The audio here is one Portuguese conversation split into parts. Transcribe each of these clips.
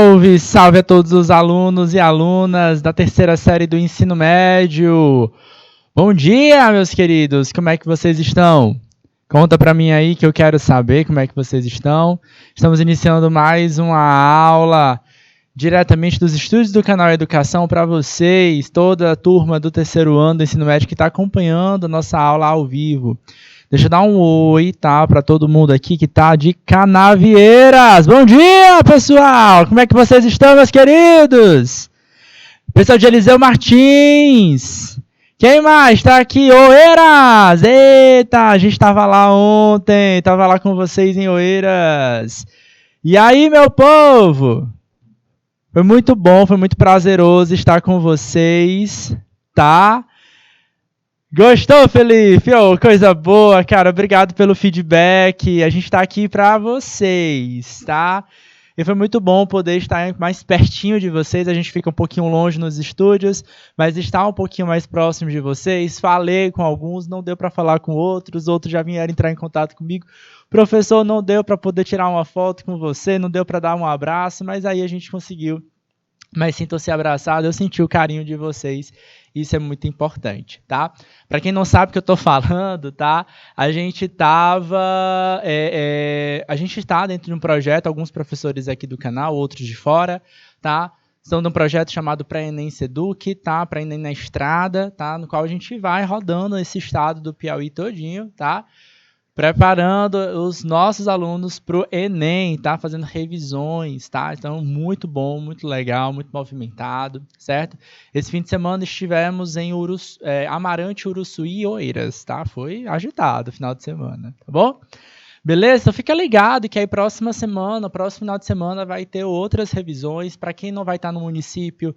Salve, salve a todos os alunos e alunas da terceira série do ensino médio. Bom dia, meus queridos, como é que vocês estão? Conta pra mim aí que eu quero saber como é que vocês estão. Estamos iniciando mais uma aula diretamente dos estúdios do canal Educação para vocês, toda a turma do terceiro ano do ensino médio que está acompanhando a nossa aula ao vivo. Deixa eu dar um oi, tá, para todo mundo aqui que tá de Canavieiras. Bom dia, pessoal! Como é que vocês estão, meus queridos? Pessoal de Eliseu Martins. Quem mais está aqui? Oeiras! Eita, a gente estava lá ontem, estava lá com vocês em Oeiras. E aí, meu povo? Foi muito bom, foi muito prazeroso estar com vocês, tá? Gostou, Felipe? Oh, coisa boa, cara. Obrigado pelo feedback. A gente está aqui para vocês, tá? E foi muito bom poder estar mais pertinho de vocês. A gente fica um pouquinho longe nos estúdios, mas está um pouquinho mais próximo de vocês. Falei com alguns, não deu para falar com outros já vieram entrar em contato comigo. Professor, não deu para poder tirar uma foto com você, não deu para dar um abraço, mas aí a gente conseguiu. Mas sintam-se abraçados, eu senti o carinho de vocês, isso é muito importante, tá? Para quem não sabe o que eu estou falando, tá? A gente está dentro de um projeto, alguns professores aqui do canal, outros de fora, tá? Estão de um projeto chamado Pré-ENEM Seduc, tá? Pré-ENEM na Estrada, tá? No qual a gente vai rodando esse estado do Piauí todinho, tá? Preparando os nossos alunos para o Enem, tá? Fazendo revisões, tá? Então, muito bom, muito legal, muito movimentado, certo? Esse fim de semana estivemos em Amarante, Uruçuí e Oeiras, tá? Foi agitado o final de semana, tá bom? Beleza? Então, fica ligado que aí próximo final de semana vai ter outras revisões. Para quem não vai estar no município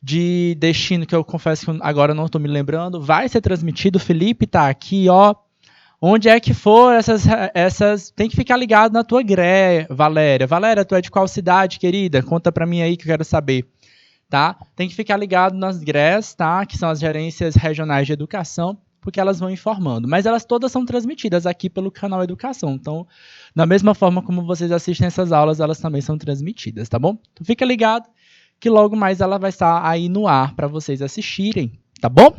de destino, que eu confesso que agora não estou me lembrando, vai ser transmitido. O Felipe tá aqui, ó. Onde é que for essas... Tem que ficar ligado na tua GRE, Valéria. Valéria, tu é de qual cidade, querida? Conta pra mim aí que eu quero saber, tá? Tem que ficar ligado nas GREs, tá? Que são as Gerências Regionais de Educação, porque elas vão informando. Mas elas todas são transmitidas aqui pelo canal Educação. Então, da mesma forma como vocês assistem essas aulas, elas também são transmitidas, tá bom? Então, fica ligado que logo mais ela vai estar aí no ar para vocês assistirem, tá bom?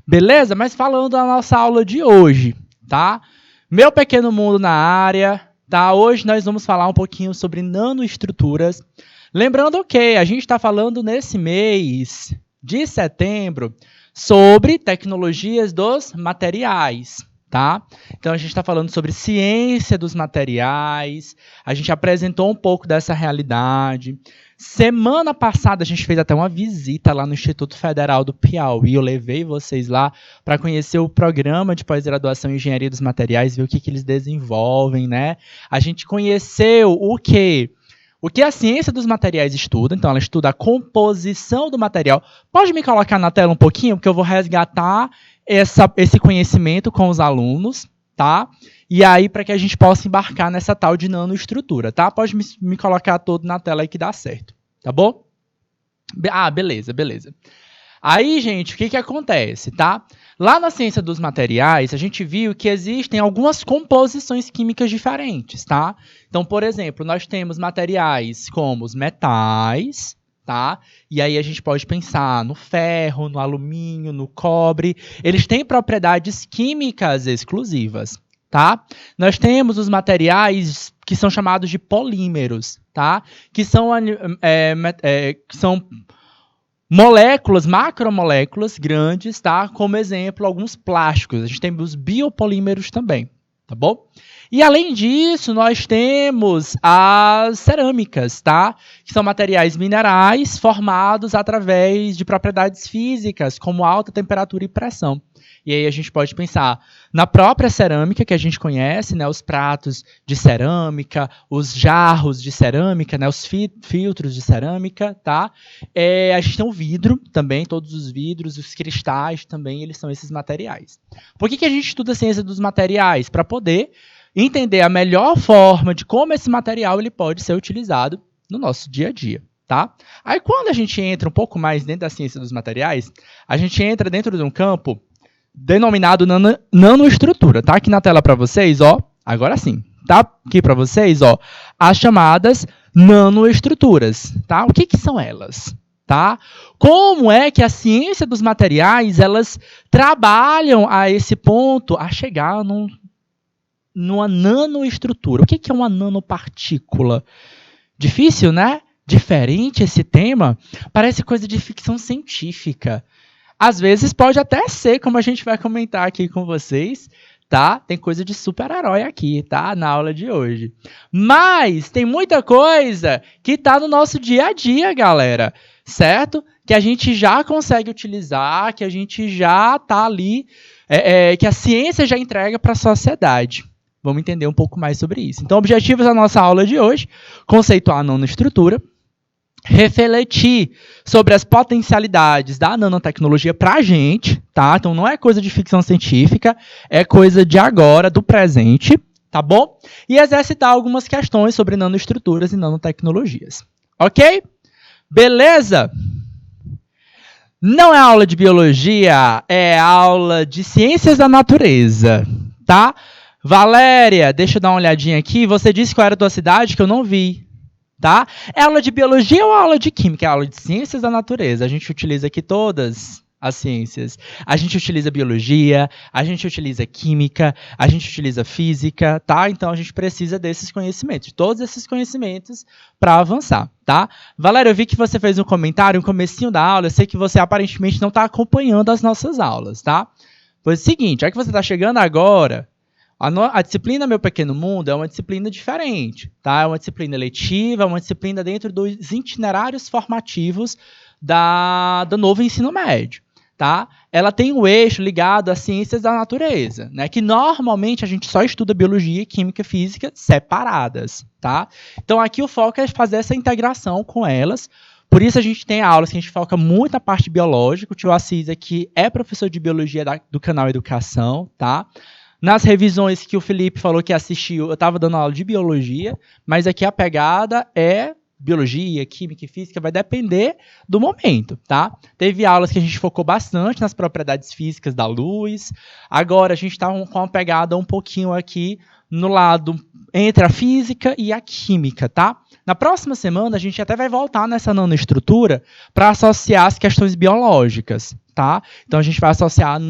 Beleza? Mas falando da nossa aula de hoje... Tá? Meu pequeno mundo na área, tá? Hoje nós vamos falar um pouquinho sobre nanoestruturas. Lembrando que a gente está falando nesse mês de setembro sobre tecnologias dos materiais, tá? Então a gente está falando sobre ciência dos materiais, a gente apresentou um pouco dessa realidade. Semana passada a gente fez até uma visita lá no Instituto Federal do Piauí, eu levei vocês lá para conhecer o programa de pós-graduação em Engenharia dos Materiais, ver o que eles desenvolvem, né? A gente conheceu o que a ciência dos materiais estuda, então ela estuda a composição do material. Pode me colocar na tela um pouquinho, porque eu vou resgatar esse conhecimento com os alunos, tá? E aí, para que a gente possa embarcar nessa tal de nanoestrutura, tá? Pode me colocar todo na tela aí que dá certo, tá bom? Beleza. Aí, gente, o que acontece, tá? Lá na ciência dos materiais, a gente viu que existem algumas composições químicas diferentes, tá? Então, por exemplo, nós temos materiais como os metais, tá? E aí a gente pode pensar no ferro, no alumínio, no cobre. Eles têm propriedades químicas exclusivas, tá? Nós temos os materiais que são chamados de polímeros, tá? Que são moléculas, macromoléculas grandes, tá? Como exemplo, alguns plásticos. A gente tem os biopolímeros também, tá bom? E além disso, nós temos as cerâmicas, tá? Que são materiais minerais formados através de propriedades físicas, como alta temperatura e pressão. E aí a gente pode pensar na própria cerâmica que a gente conhece, né, os pratos de cerâmica, os jarros de cerâmica, né, os filtros de cerâmica, tá? A gente tem o vidro também, todos os vidros, os cristais também, eles são esses materiais. Por que a gente estuda a ciência dos materiais? Para poder entender a melhor forma de como esse material ele pode ser utilizado no nosso dia a dia. Tá? Aí quando a gente entra um pouco mais dentro da ciência dos materiais, a gente entra dentro de um campo denominado nanoestrutura. Tá aqui na tela para vocês, ó. Agora sim. Tá aqui para vocês, ó, as chamadas nanoestruturas, tá? O que são elas? Tá? Como é que a ciência dos materiais, elas trabalham a esse ponto, a chegar numa nanoestrutura? O que é uma nanopartícula? Difícil, né? Diferente esse tema. Parece coisa de ficção científica. Às vezes pode até ser, como a gente vai comentar aqui com vocês, tá? Tem coisa de super-herói aqui, tá? Na aula de hoje. Mas tem muita coisa que tá no nosso dia a dia, galera. Certo? Que a gente já consegue utilizar, que a gente já tá ali, que a ciência já entrega para a sociedade. Vamos entender um pouco mais sobre isso. Então, objetivos da nossa aula de hoje: conceituar a nanoestrutura, refletir sobre as potencialidades da nanotecnologia para a gente, tá? Então, não é coisa de ficção científica, é coisa de agora, do presente, tá bom? E exercitar algumas questões sobre nanoestruturas e nanotecnologias. Ok? Beleza? Não é aula de biologia, é aula de ciências da natureza, tá? Valéria, deixa eu dar uma olhadinha aqui. Você disse qual era a tua cidade, que eu não vi, tá? É aula de biologia ou aula de química? É aula de ciências da natureza. A gente utiliza aqui todas as ciências. A gente utiliza biologia, a gente utiliza química, a gente utiliza física, tá? Então, a gente precisa desses conhecimentos, todos esses conhecimentos para avançar, tá? Valéria, eu vi que você fez um comentário no comecinho da aula, eu sei que você aparentemente não está acompanhando as nossas aulas, tá? Pois é o seguinte, já que você está chegando agora, a disciplina Meu Pequeno Mundo é uma disciplina diferente, tá? É uma disciplina letiva, é uma disciplina dentro dos itinerários formativos do novo ensino médio. Tá? Ela tem um eixo ligado às ciências da natureza, né? Que normalmente a gente só estuda biologia, química e física separadas. Tá? Então aqui o foco é fazer essa integração com elas. Por isso a gente tem aulas que a gente foca muito na parte biológica. O tio Assis aqui é professor de biologia do canal Educação. Tá? Nas revisões que o Felipe falou que assistiu, eu estava dando aula de biologia, mas aqui a pegada é biologia, química e física, vai depender do momento, tá? Teve aulas que a gente focou bastante nas propriedades físicas da luz, agora a gente está com uma pegada um pouquinho aqui no lado entre a física e a química, tá? Na próxima semana, a gente até vai voltar nessa nanoestrutura para associar as questões biológicas, tá? Então, a gente vai associar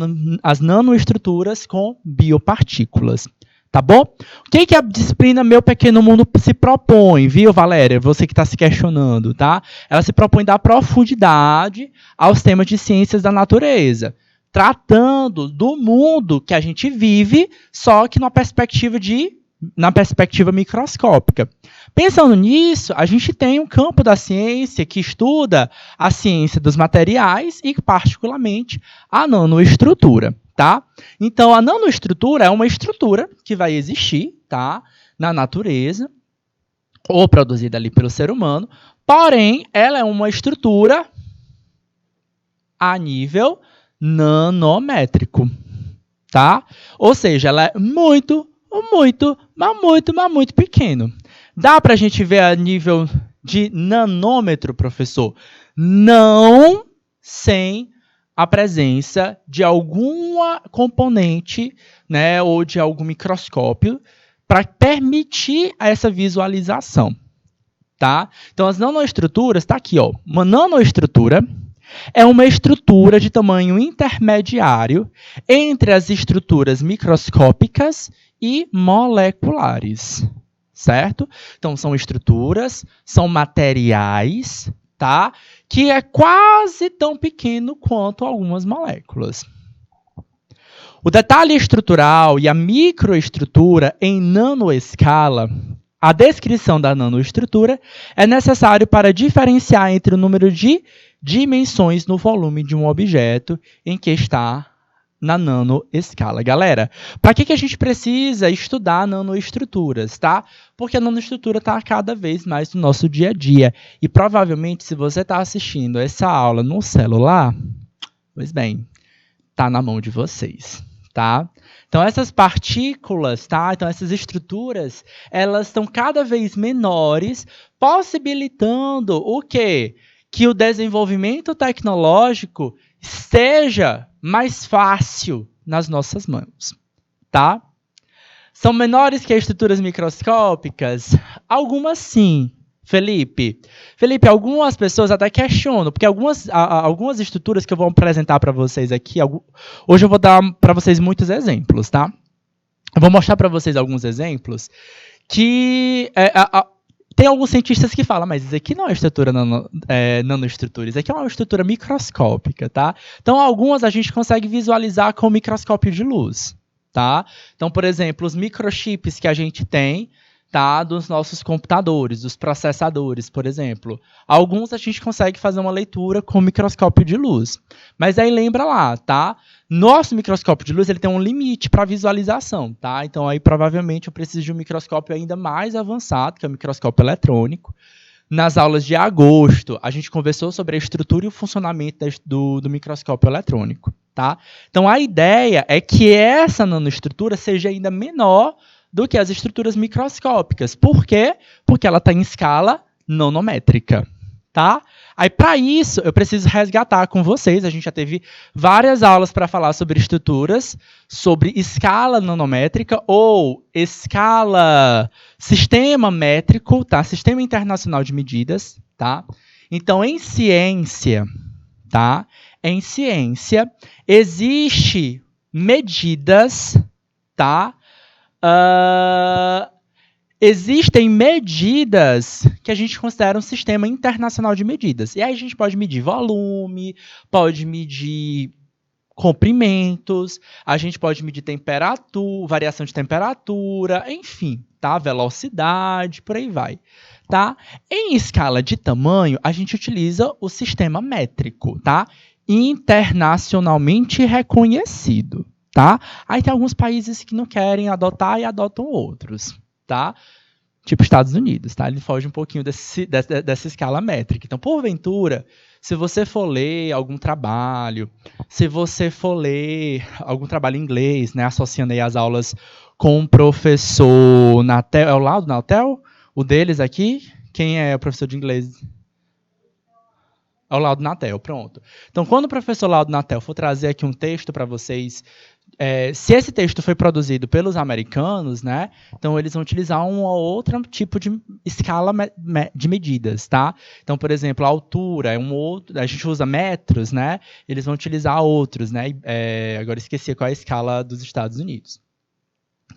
as nanoestruturas com biopartículas. Tá bom? O que a disciplina Meu Pequeno Mundo se propõe, viu, Valéria? Você que está se questionando, tá? Ela se propõe dar profundidade aos temas de ciências da natureza, tratando do mundo que a gente vive, só que na perspectiva microscópica. Pensando nisso, a gente tem um campo da ciência que estuda a ciência dos materiais e, particularmente, a nanoestrutura. Tá? Então, a nanoestrutura é uma estrutura que vai existir, tá, na natureza, ou produzida ali pelo ser humano, porém, ela é uma estrutura a nível nanométrico. Tá? Ou seja, ela é muito pequeno. Dá para a gente ver a nível de nanômetro, professor? Não sem a presença de alguma componente, né, ou de algum microscópio para permitir essa visualização. Tá? Então, as nanoestruturas, está aqui, ó, uma nanoestrutura é uma estrutura de tamanho intermediário entre as estruturas microscópicas e moleculares, certo? Então, são estruturas, são materiais, tá? Que é quase tão pequeno quanto algumas moléculas. O detalhe estrutural e a microestrutura em nanoescala, a descrição da nanoestrutura é necessário para diferenciar entre o número de dimensões no volume de um objeto em que está na nanoescala. Galera, para que a gente precisa estudar nanoestruturas, tá? Porque a nanoestrutura está cada vez mais no nosso dia a dia. E provavelmente, se você está assistindo essa aula no celular, pois bem, está na mão de vocês, tá? Então, essas partículas, tá? Então, essas estruturas, elas estão cada vez menores, possibilitando o quê? Que o desenvolvimento tecnológico seja mais fácil nas nossas mãos, tá? São menores que as estruturas microscópicas? Algumas sim. Felipe, algumas pessoas até questionam, porque algumas estruturas que eu vou apresentar para vocês aqui, hoje eu vou dar para vocês muitos exemplos, tá? Eu vou mostrar para vocês alguns exemplos que tem alguns cientistas que falam, mas isso aqui não é estrutura nanoestrutura, isso aqui é uma estrutura microscópica, tá? Então, algumas a gente consegue visualizar com o microscópio de luz, tá? Então, por exemplo, os microchips que a gente tem, tá, dos nossos computadores, dos processadores, por exemplo. Alguns a gente consegue fazer uma leitura com o microscópio de luz. Mas aí lembra lá, tá? Nosso microscópio de luz ele tem um limite para visualização, tá? Então aí provavelmente eu preciso de um microscópio ainda mais avançado, que é o microscópio eletrônico. Nas aulas de agosto, a gente conversou sobre a estrutura e o funcionamento do microscópio eletrônico, tá? Então a ideia é que essa nanoestrutura seja ainda menor do que as estruturas microscópicas. Por quê? Porque ela está em escala nanométrica, tá? Aí, para isso, eu preciso resgatar com vocês, a gente já teve várias aulas para falar sobre estruturas, sobre escala nanométrica ou sistema métrico, tá? Sistema Internacional de Medidas, tá? Então, em ciência, tá? Em ciência, existe medidas, tá? Existem medidas que a gente considera um sistema internacional de medidas. E aí a gente pode medir volume, pode medir comprimentos, a gente pode medir temperatura, variação de temperatura, enfim, tá? Velocidade, por aí vai. Tá? Em escala de tamanho, a gente utiliza o sistema métrico, tá? Internacionalmente reconhecido. Tá? Aí tem alguns países que não querem adotar e adotam outros, tá? Tipo Estados Unidos, tá? Ele foge um pouquinho dessa escala métrica. Então, porventura, se você for ler algum trabalho, se você for ler algum trabalho em inglês, né, associando aí as aulas com o professor Natel, é o Laudo Natel? O deles aqui? Quem é o professor de inglês? É o Laudo Natel, pronto. Então, quando o professor Laudo Natel for trazer aqui um texto para vocês, se esse texto foi produzido pelos americanos, né, então eles vão utilizar um ou outro tipo de escala de medidas, tá? Então, por exemplo, a altura é um outro, a gente usa metros, né? Eles vão utilizar outros, né? Agora esqueci qual é a escala dos Estados Unidos,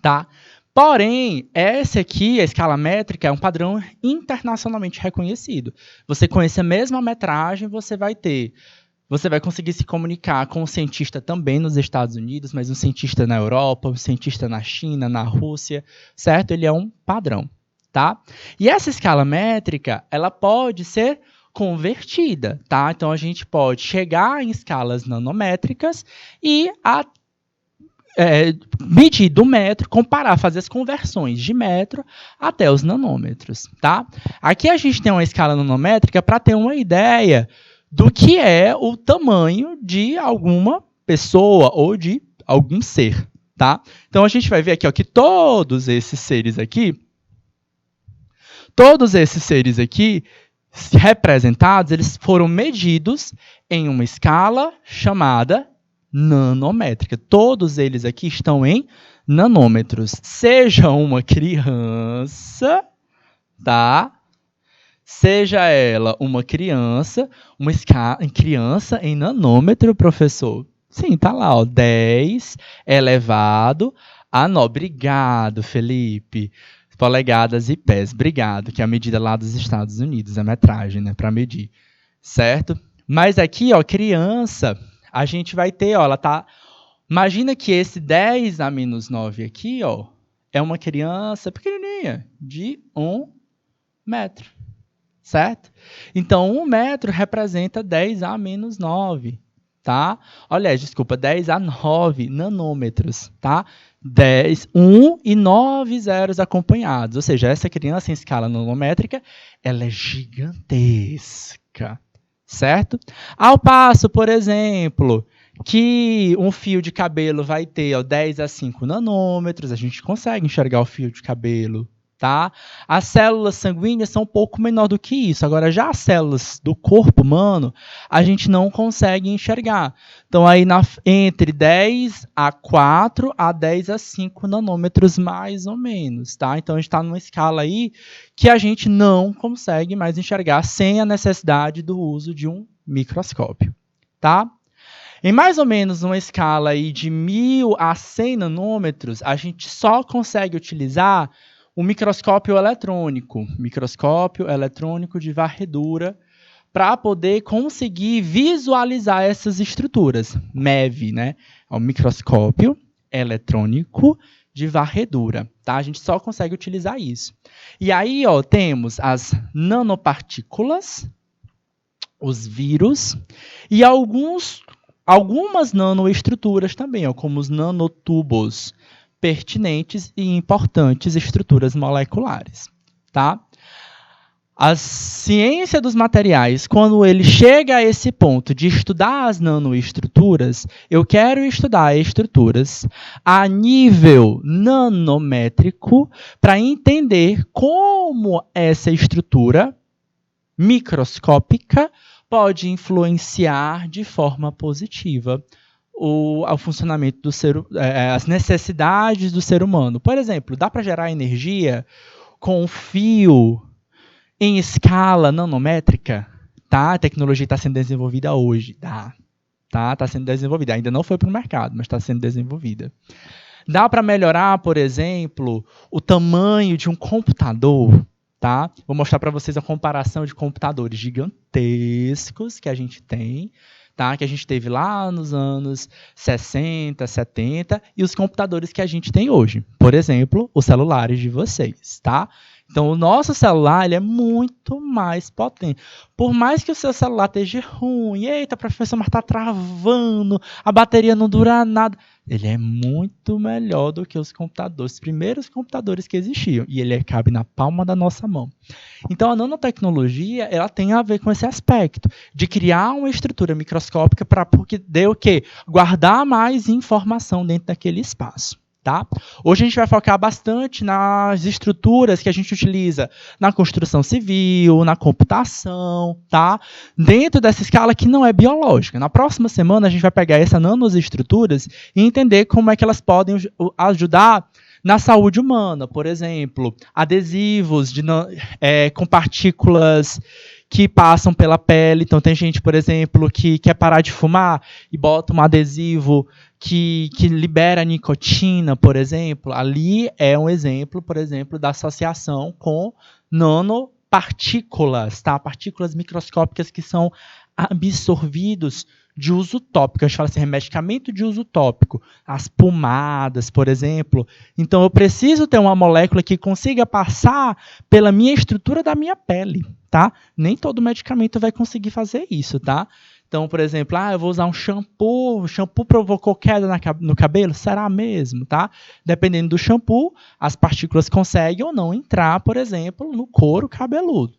tá? Porém, essa aqui, a escala métrica, é um padrão internacionalmente reconhecido. Você conhece a mesma metragem, você vai conseguir se comunicar com um cientista também nos Estados Unidos, mas um cientista na Europa, um cientista na China, na Rússia, certo? Ele é um padrão, tá? E essa escala métrica, ela pode ser convertida, tá? Então, a gente pode chegar em escalas nanométricas e medir do metro, comparar, fazer as conversões de metro até os nanômetros, tá? Aqui a gente tem uma escala nanométrica para ter uma ideia do que é o tamanho de alguma pessoa ou de algum ser, tá? Então, a gente vai ver aqui, ó, que todos esses seres aqui representados, eles foram medidos em uma escala chamada nanométrica. Todos eles aqui estão em nanômetros. Seja uma criança, tá? Seja ela uma criança em nanômetro, professor. Sim, tá lá, ó, 10 elevado a 9. Obrigado, Felipe. Polegadas e pés. Obrigado, que é a medida lá dos Estados Unidos, a metragem, né, para medir. Certo? Mas aqui, ó, criança, a gente vai ter, ó, ela tá... Imagina que esse 10 a menos 9 aqui, ó, é uma criança pequenininha, de 1 metro. Certo? Então, 1 metro representa 10 a menos 9, tá? Olha, desculpa, 10 a 9 nanômetros, tá? 1 e 9 zeros acompanhados. Ou seja, essa criança em escala nanométrica, ela é gigantesca, certo? Ao passo, por exemplo, que um fio de cabelo vai ter 10 a 5 nanômetros, a gente consegue enxergar o fio de cabelo, Tá? As células sanguíneas são um pouco menor do que isso. Agora, já as células do corpo humano, a gente não consegue enxergar. Então, aí entre 10 a 4 a 10 a 5 nanômetros, mais ou menos. Tá? Então, a gente está numa escala aí que a gente não consegue mais enxergar sem a necessidade do uso de um microscópio. Tá? Em mais ou menos uma escala aí de 1000 a 100 nanômetros, a gente só consegue utilizar o microscópio eletrônico de varredura, para poder conseguir visualizar essas estruturas. MEV, né? É o microscópio eletrônico de varredura. Tá? A gente só consegue utilizar isso. E aí, ó, temos as nanopartículas, os vírus, e algumas nanoestruturas também, ó, como os nanotubos, pertinentes e importantes estruturas moleculares. Tá? A ciência dos materiais, quando ele chega a esse ponto de estudar as nanoestruturas, eu quero estudar estruturas a nível nanométrico para entender como essa estrutura microscópica pode influenciar de forma positiva ao funcionamento do as necessidades do ser humano. Por exemplo, dá para gerar energia com um fio em escala nanométrica? Tá? A tecnologia está sendo desenvolvida hoje. Está sendo desenvolvida. Ainda não foi para o mercado, mas está sendo desenvolvida. Dá para melhorar, por exemplo, o tamanho de um computador? Tá? Vou mostrar para vocês a comparação de computadores gigantescos que a gente tem, tá? Que a gente teve lá nos anos 60, 70, e os computadores que a gente tem hoje. Por exemplo, os celulares de vocês. Tá? Então, o nosso celular ele é muito mais potente. Por mais que o seu celular esteja ruim, eita, professor, mas está travando, a bateria não dura nada. Ele é muito melhor do que os computadores, os primeiros computadores que existiam. E ele cabe na palma da nossa mão. Então, a nanotecnologia ela tem a ver com esse aspecto de criar uma estrutura microscópica para poder o quê? Guardar mais informação dentro daquele espaço. Tá? Hoje a gente vai focar bastante nas estruturas que a gente utiliza na construção civil, na computação, tá? Dentro dessa escala que não é biológica. Na próxima semana a gente vai pegar essas nanoestruturas e entender como é que elas podem ajudar na saúde humana. Por exemplo, adesivos com partículas que passam pela pele. Então, tem gente, por exemplo, que quer parar de fumar e bota um adesivo que libera nicotina, por exemplo. Ali é um exemplo, por exemplo, da associação com nanopartículas, tá? Partículas microscópicas que são absorvidos de uso tópico. A gente fala assim, medicamento de uso tópico. As pomadas, por exemplo. Então, eu preciso ter uma molécula que consiga passar pela minha estrutura da minha pele. Tá? Nem todo medicamento vai conseguir fazer isso, tá? Então, por exemplo, eu vou usar um shampoo, o shampoo provocou queda no cabelo? Será mesmo, tá? Dependendo do shampoo, as partículas conseguem ou não entrar, por exemplo, no couro cabeludo.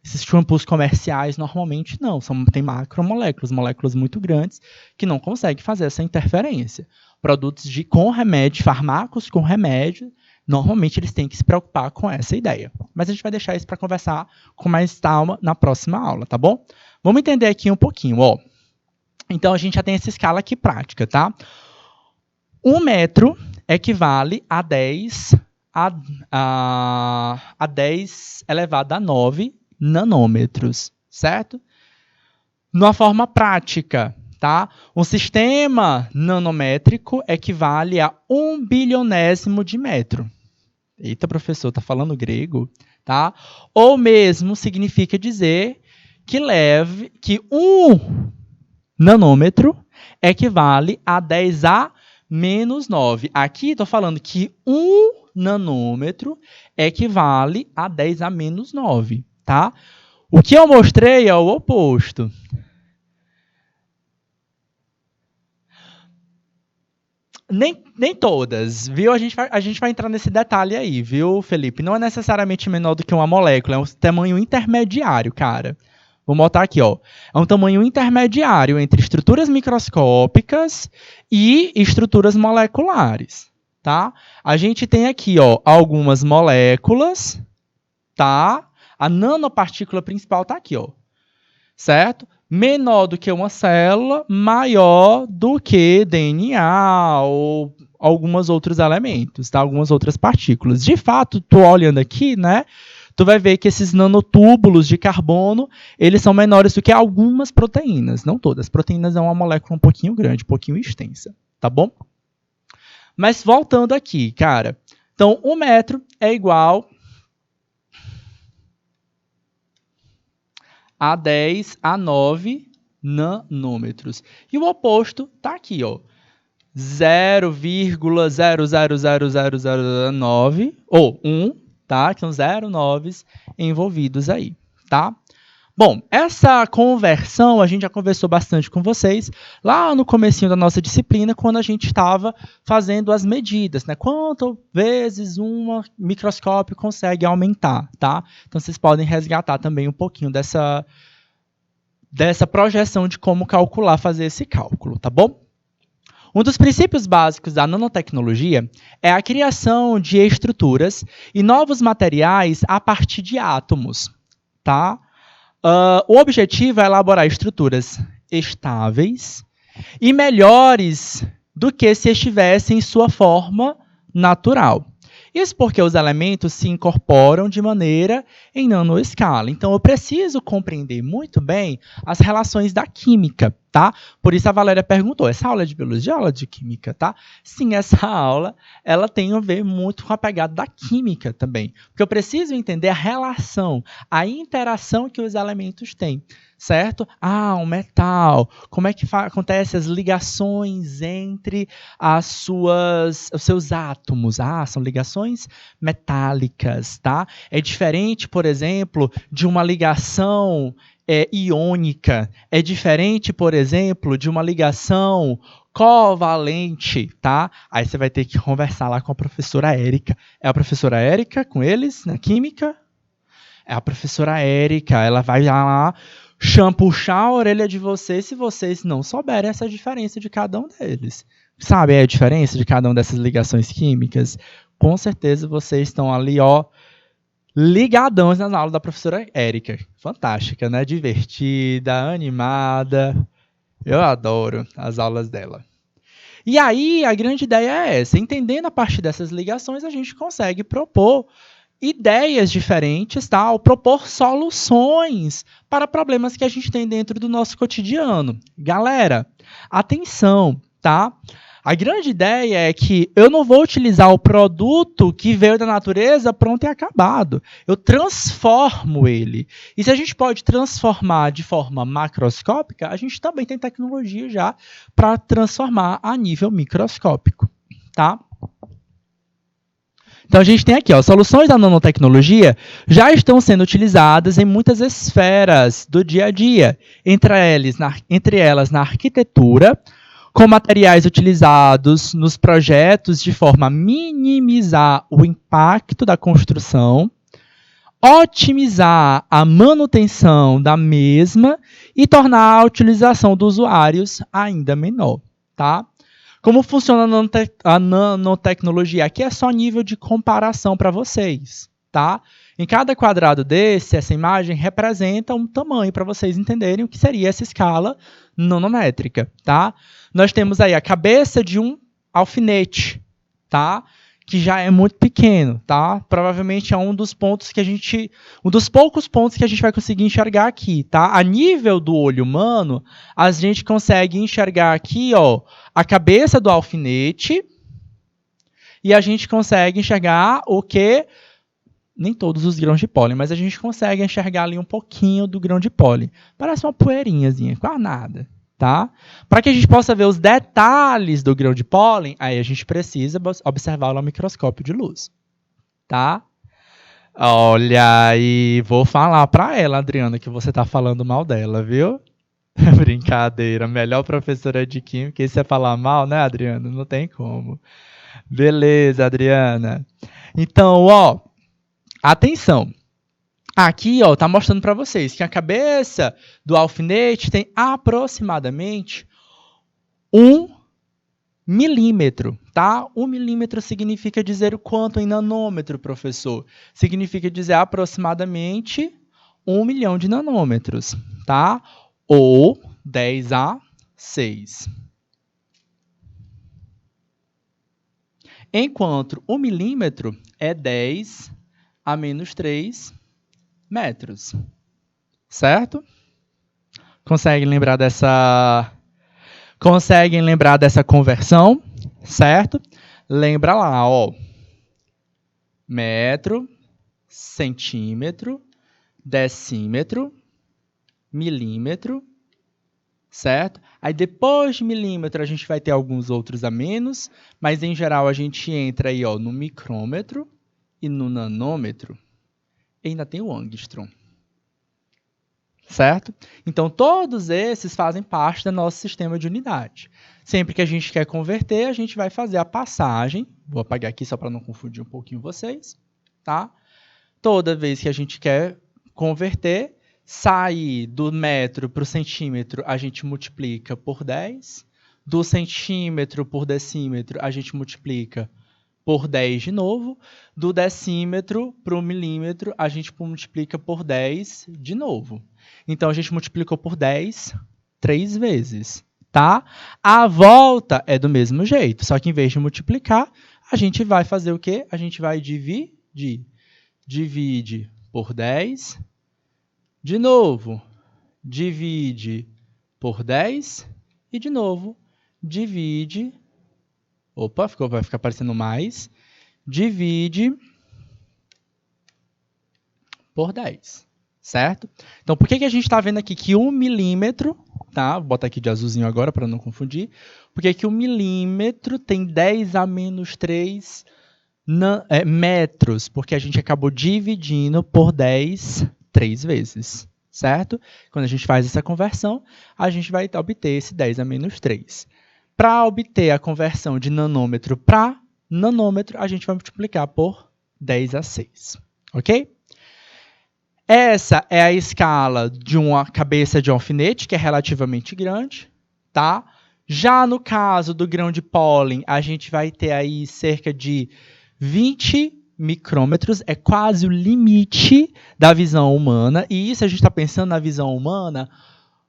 Esses shampoos comerciais, normalmente, não. Tem macromoléculas, moléculas muito grandes, que não conseguem fazer essa interferência. Produtos com remédio, fármacos com remédio, normalmente eles têm que se preocupar com essa ideia. Mas a gente vai deixar isso para conversar com mais calma na próxima aula, tá bom? Vamos entender aqui um pouquinho, ó. Então, a gente já tem essa escala aqui prática, tá? 1 metro equivale a 10 elevado a 9 nanômetros, certo? Numa forma prática, tá? Um sistema nanométrico equivale a 1 bilionésimo de metro. Eita, professor, tá falando grego? Tá? Ou mesmo significa dizer que 1 nanômetro equivale a 10 a menos 9. Aqui estou falando que 1 nanômetro equivale a 10 a menos 9. Tá? O que eu mostrei é o oposto. Nem todas, viu? A gente vai entrar nesse detalhe aí, viu, Felipe? Não é necessariamente menor do que uma molécula, é um tamanho intermediário, cara. Vou botar aqui, ó. É um tamanho intermediário entre estruturas microscópicas e estruturas moleculares, tá? A gente tem aqui, ó, algumas moléculas, tá? A nanopartícula principal está aqui, ó, certo? Menor do que uma célula, maior do que DNA ou alguns outros elementos, tá? Algumas outras partículas. De fato, tu olhando aqui, né? Tu vai ver que esses nanotúbulos de carbono, eles são menores do que algumas proteínas, não todas. Proteínas é uma molécula um pouquinho grande, um pouquinho extensa, tá bom? Mas voltando aqui, cara. Então, 1 metro é igual a 10 a 9 nanômetros. E o oposto está aqui, ó. 0,0000009 ou 1, tá? Que são 0 noves envolvidos aí, tá? Bom, essa conversão a gente já conversou bastante com vocês lá no comecinho da nossa disciplina, quando a gente estava fazendo as medidas, né? Quantas vezes um microscópio consegue aumentar, tá? Então, vocês podem resgatar também um pouquinho dessa projeção de como calcular, fazer esse cálculo, tá bom? Um dos princípios básicos da nanotecnologia é a criação de estruturas e novos materiais a partir de átomos, tá? O objetivo é elaborar estruturas estáveis e melhores do que se estivessem em sua forma natural. Isso porque os elementos se incorporam de maneira em nanoescala. Então, eu preciso compreender muito bem as relações da química, tá? Por isso a Valéria perguntou, essa aula é de biologia ou aula de química, tá? Sim, essa aula, ela tem a ver muito com a pegada da química também. Porque eu preciso entender a relação, a interação que os elementos têm, certo? Um metal, como é que acontecem as ligações entre os seus átomos? São ligações metálicas, tá? É diferente, por exemplo, de uma ligação iônica. É diferente, por exemplo, de uma ligação covalente, tá? Aí você vai ter que conversar lá com a professora Érica. É a professora Érica com eles, na química? É a professora Érica, ela vai lá puxar a orelha de vocês se vocês não souberem essa diferença de cada um deles. Sabe a diferença de cada uma dessas ligações químicas? Com certeza vocês estão ali, ó, ligadões nas aulas da professora Érica. Fantástica, né? Divertida, animada. Eu adoro as aulas dela. E aí, a grande ideia é essa. Entendendo a partir dessas ligações, a gente consegue propor ideias diferentes, tá? Ou propor soluções para problemas que a gente tem dentro do nosso cotidiano. Galera, atenção, tá? A grande ideia é que eu não vou utilizar o produto que veio da natureza pronto e acabado. Eu transformo ele. E se a gente pode transformar de forma macroscópica, a gente também tem tecnologia já para transformar a nível microscópico, tá? Então, a gente tem aqui, ó, soluções da nanotecnologia já estão sendo utilizadas em muitas esferas do dia a dia, entre elas na arquitetura, com materiais utilizados nos projetos de forma a minimizar o impacto da construção, otimizar a manutenção da mesma e tornar a utilização dos usuários ainda menor, tá? Como funciona a nanotecnologia? Aqui é só nível de comparação para vocês, tá? Em cada quadrado desse, essa imagem representa um tamanho para vocês entenderem o que seria essa escala nanométrica, tá? Nós temos aí a cabeça de um alfinete, tá? Que já é muito pequeno, tá? Provavelmente é um dos poucos pontos que a gente vai conseguir enxergar aqui, tá? A nível do olho humano, a gente consegue enxergar aqui, ó, a cabeça do alfinete e a gente consegue enxergar o que? Nem todos os grãos de pólen, mas a gente consegue enxergar ali um pouquinho do grão de pólen. Parece uma poeirinhazinha, quase nada. Tá? Para que a gente possa ver os detalhes do grão de pólen, aí a gente precisa observá-lo ao microscópio de luz. Tá? Olha aí, vou falar para ela, Adriana, que você está falando mal dela, viu? Brincadeira, melhor professora de química, e se você falar mal, né, Adriana? Não tem como. Beleza, Adriana. Então, ó, atenção. Aqui, ó, tá mostrando para vocês que a cabeça do alfinete tem aproximadamente 1 milímetro, tá? 1 milímetro significa dizer o quanto em nanômetro, professor? Significa dizer aproximadamente 1 milhão de nanômetros, tá? Ou 10 a 6. Enquanto 1 milímetro é 10 a menos 3 metros. Certo? Conseguem lembrar dessa conversão? Certo? Lembra lá, ó. Metro, centímetro, decímetro, milímetro, certo? Aí depois de milímetro a gente vai ter alguns outros a menos, mas em geral a gente entra aí, ó, no micrômetro e no nanômetro. E ainda tem o angstrom. Certo? Então, todos esses fazem parte do nosso sistema de unidade. Sempre que a gente quer converter, a gente vai fazer a passagem. Vou apagar aqui só para não confundir um pouquinho vocês. Tá? Toda vez que a gente quer converter, sair do metro para o centímetro, a gente multiplica por 10. Do centímetro por decímetro, a gente multiplica por 10 de novo. Do decímetro para o milímetro, a gente multiplica por 10 de novo. Então, a gente multiplicou por 10 3 vezes, tá? A volta é do mesmo jeito, só que em vez de multiplicar, a gente vai fazer o quê? A gente vai dividir. Divide por 10. De novo, divide por 10. E, de novo, divide. Opa, vai ficar aparecendo mais. Divide por 10. Certo? Então, por que a gente está vendo aqui que 1 milímetro, tá? Vou botar aqui de azulzinho agora para não confundir. Por que 1 milímetro tem 10 a menos 3 metros? Porque a gente acabou dividindo por 10 3 vezes, certo? Quando a gente faz essa conversão, a gente vai obter esse 10 a menos 3. Para obter a conversão de nanômetro para nanômetro, a gente vai multiplicar por 10 a 6, ok? Essa é a escala de uma cabeça de alfinete, que é relativamente grande, tá? Já no caso do grão de pólen, a gente vai ter aí cerca de 20 micrômetros, é quase o limite da visão humana, e isso a gente está pensando na visão humana,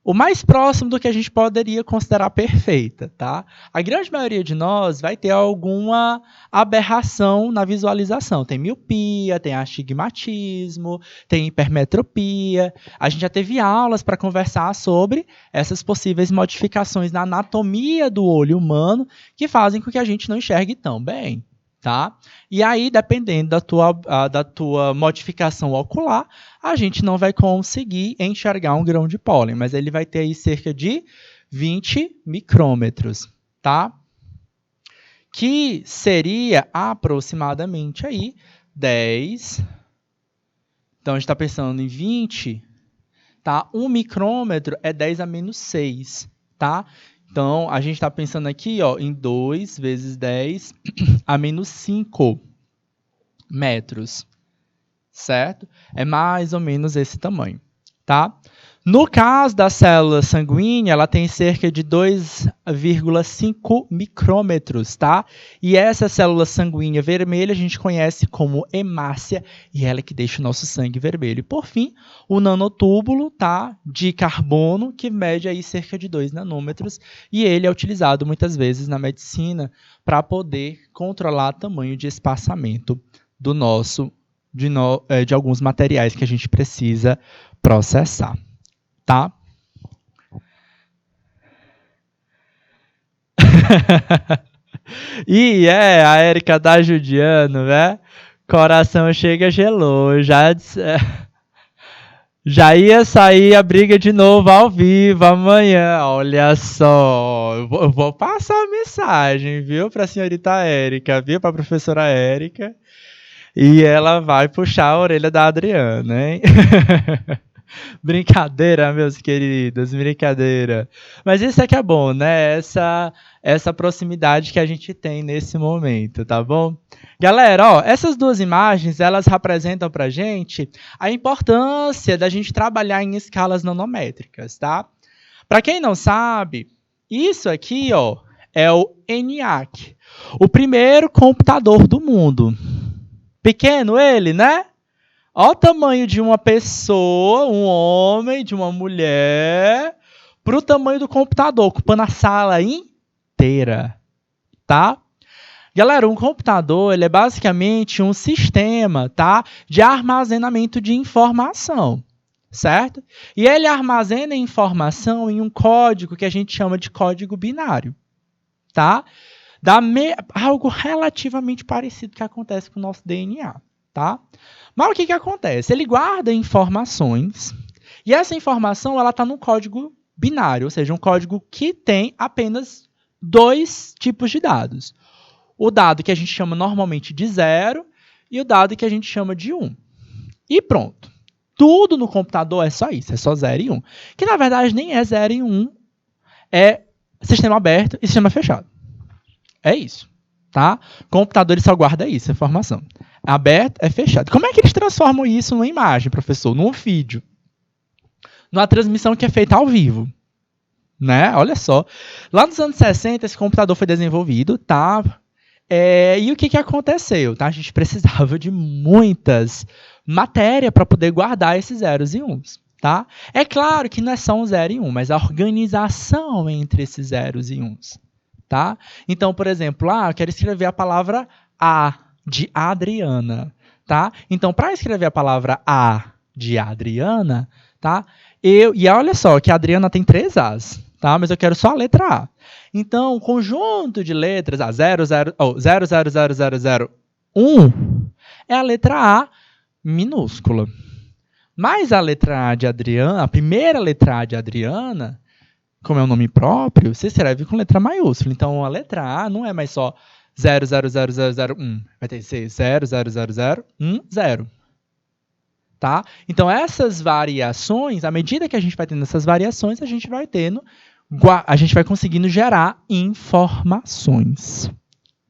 o mais próximo do que a gente poderia considerar perfeita, tá? A grande maioria de nós vai ter alguma aberração na visualização. Tem miopia, tem astigmatismo, tem hipermetropia. A gente já teve aulas para conversar sobre essas possíveis modificações na anatomia do olho humano que fazem com que a gente não enxergue tão bem. Tá? E aí, dependendo da tua modificação ocular, a gente não vai conseguir enxergar um grão de pólen, mas ele vai ter aí cerca de 20 micrômetros, tá? Que seria aproximadamente aí 10. Então, a gente está pensando em 20, tá? 1 micrômetro é 10 a menos 6, tá? Então, a gente está pensando aqui, ó, em 2 vezes 10 a menos 5 metros, certo? É mais ou menos esse tamanho, tá? No caso da célula sanguínea, ela tem cerca de 2,5 micrômetros, tá? E essa célula sanguínea vermelha a gente conhece como hemácia, e ela é que deixa o nosso sangue vermelho. E, por fim, o nanotúbulo, tá? De carbono, que mede aí cerca de 2 nanômetros, e ele é utilizado muitas vezes na medicina para poder controlar o tamanho de espaçamento do de alguns materiais que a gente precisa processar. Tá? E a Érica tá judiando, né? Coração chega, gelou. Já ia sair a briga de novo ao vivo amanhã. Olha só. Eu vou passar a mensagem, viu? Pra senhorita Érica, viu? Pra professora Érica. E ela vai puxar a orelha da Adriana, hein? Brincadeira, meus queridos, brincadeira. Mas isso é que é bom, né? Essa proximidade que a gente tem nesse momento, tá bom? Galera, ó, essas duas imagens, elas representam pra gente a importância da gente trabalhar em escalas nanométricas, tá? Para quem não sabe, isso aqui, ó, é o ENIAC. O primeiro computador do mundo. Pequeno ele, né? Olha o tamanho de uma pessoa, um homem, de uma mulher, para o tamanho do computador, ocupando a sala inteira, tá? Galera, um computador ele é basicamente um sistema, tá, de armazenamento de informação, certo? E ele armazena informação em um código que a gente chama de código binário, tá? Algo relativamente parecido que acontece com o nosso DNA, tá? Mas o que acontece? Ele guarda informações e essa informação ela está no código binário, ou seja, um código que tem apenas 2 tipos de dados. O dado que a gente chama normalmente de 0 e o dado que a gente chama de 1. E pronto. Tudo no computador é só isso, é só 0 e 1. Que na verdade nem é 0 e 1, é sistema aberto e sistema fechado. É isso, tá? O computador ele só guarda isso, a informação. Aberto é fechado. Como é que eles transformam isso numa imagem, professor? Num vídeo. Numa transmissão que é feita ao vivo. Né? Olha só. Lá nos anos 60, esse computador foi desenvolvido, tá? E o que aconteceu? Tá? A gente precisava de muitas matérias para poder guardar esses zeros e uns. Tá? É claro que não é só um 0 e 1, mas a organização entre esses zeros e uns. Tá? Então, por exemplo, eu quero escrever a palavra A de Adriana. Tá? Então, para escrever a palavra A de Adriana, tá? E olha só que a Adriana tem 3 As, tá? Mas eu quero só a letra A. Então, o conjunto de letras 00001 é a letra A minúscula. Mas a letra A de Adriana, a primeira letra A de Adriana, como é um nome próprio, se escreve com letra maiúscula. Então, a letra A não é mais só 0000001. Vai ter que ser 0000110. Tá? Então, essas variações, à medida que a gente vai tendo essas variações, a gente vai conseguindo gerar informações.